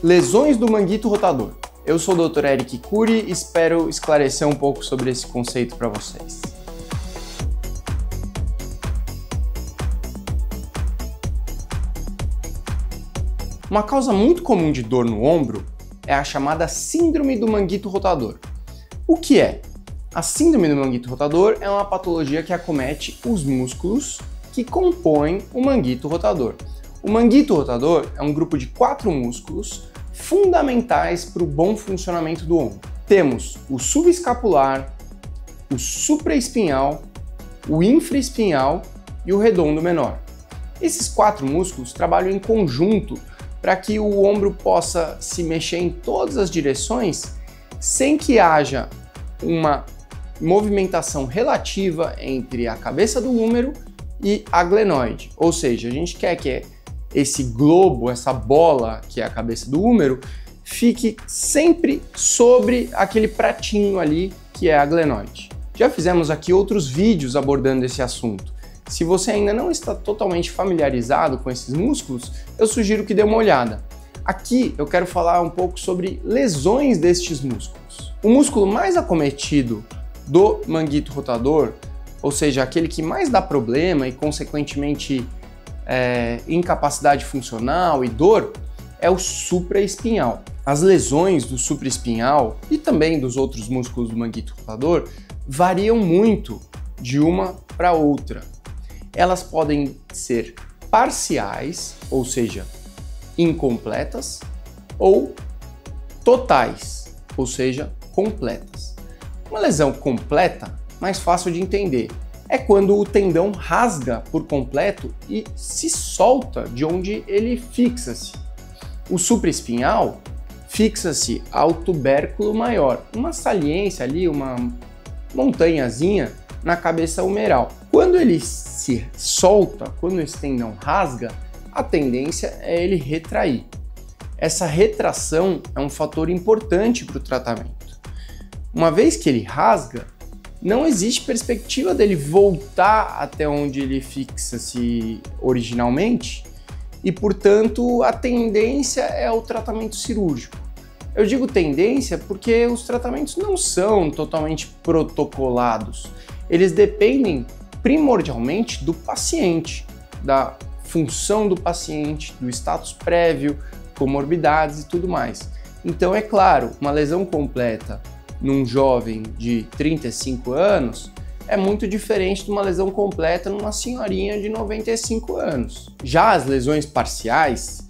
Lesões do manguito rotador. Eu sou o Dr. Eric Cury e espero esclarecer um pouco sobre esse conceito para vocês. Uma causa muito comum de dor no ombro é a chamada síndrome do manguito rotador. O que é? A síndrome do manguito rotador é uma patologia que acomete os músculos que compõem o manguito rotador. O manguito rotador é um grupo de 4 músculos fundamentais para o bom funcionamento do ombro. Temos o subescapular, o supraespinhal, o infraespinhal e o redondo menor. Esses 4 músculos trabalham em conjunto para que o ombro possa se mexer em todas as direções sem que haja uma movimentação relativa entre a cabeça do húmero e a glenoide. Ou seja, a gente quer que esse globo, essa bola que é a cabeça do húmero, fique sempre sobre aquele pratinho ali que é a glenoide. Já fizemos aqui outros vídeos abordando esse assunto. Se você ainda não está totalmente familiarizado com esses músculos, eu sugiro que dê uma olhada. Aqui eu quero falar um pouco sobre lesões destes músculos. O músculo mais acometido do manguito rotador, ou seja, aquele que mais dá problema e consequentemente incapacidade funcional e dor, é o supraespinhal. As lesões do supraespinhal e também dos outros músculos do manguito rotador variam muito de uma para outra. Elas podem ser parciais, ou seja, incompletas, ou totais, ou seja, completas. Uma lesão completa, mais fácil de entender, é quando o tendão rasga por completo e se solta de onde ele fixa-se. O supraespinhal fixa-se ao tubérculo maior, uma saliência ali, uma montanhazinha na cabeça humeral. Quando ele se solta, quando esse tendão rasga, a tendência é ele retrair. Essa retração é um fator importante para o tratamento. Uma vez que ele rasga, não existe perspectiva dele voltar até onde ele fixa-se originalmente e, portanto, a tendência é o tratamento cirúrgico. Eu digo tendência porque os tratamentos não são totalmente protocolados. Eles dependem primordialmente do paciente, da função do paciente, do status prévio, comorbidades e tudo mais. Então, é claro, uma lesão completa num jovem de 35 anos é muito diferente de uma lesão completa numa senhorinha de 95 anos. Já as lesões parciais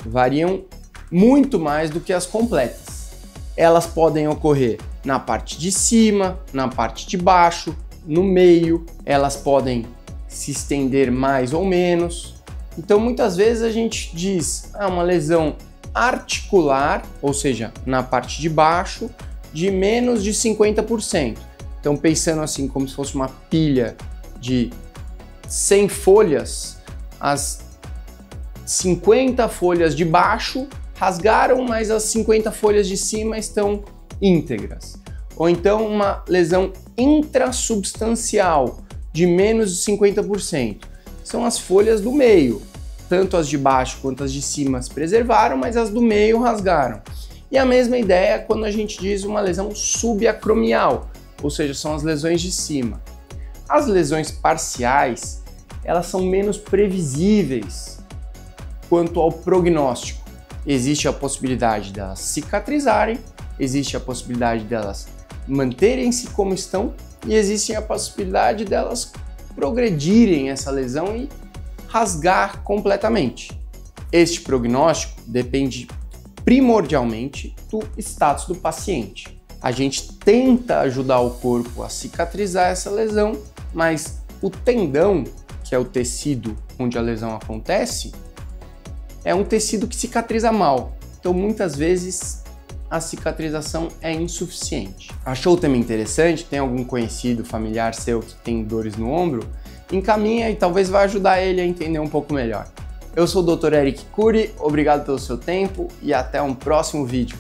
variam muito mais do que as completas. Elas podem ocorrer na parte de cima, na parte de baixo, no meio, elas podem se estender mais ou menos. Então muitas vezes a gente diz uma lesão articular, ou seja, na parte de baixo, de menos de 50%. Então pensando assim como se fosse uma pilha de 100 folhas, as 50 folhas de baixo rasgaram, mas as 50 folhas de cima estão íntegras. Ou então uma lesão intrassubstancial de menos de 50%. São as folhas do meio, tanto as de baixo quanto as de cima se preservaram, mas as do meio rasgaram. E a mesma ideia quando a gente diz uma lesão subacromial, ou seja, são as lesões de cima. As lesões parciais, elas são menos previsíveis quanto ao prognóstico. Existe a possibilidade delas cicatrizarem, existe a possibilidade delas manterem-se como estão e existe a possibilidade delas progredirem essa lesão e rasgar completamente. Este prognóstico depende primordialmente do status do paciente. A gente tenta ajudar o corpo a cicatrizar essa lesão, mas o tendão, que é o tecido onde a lesão acontece, é um tecido que cicatriza mal. Então muitas vezes a cicatrização é insuficiente. Achou o tema interessante? Tem algum conhecido, familiar seu que tem dores no ombro? Encaminha e talvez vá ajudar ele a entender um pouco melhor. Eu sou o Dr. Eric Cury, obrigado pelo seu tempo e até um próximo vídeo.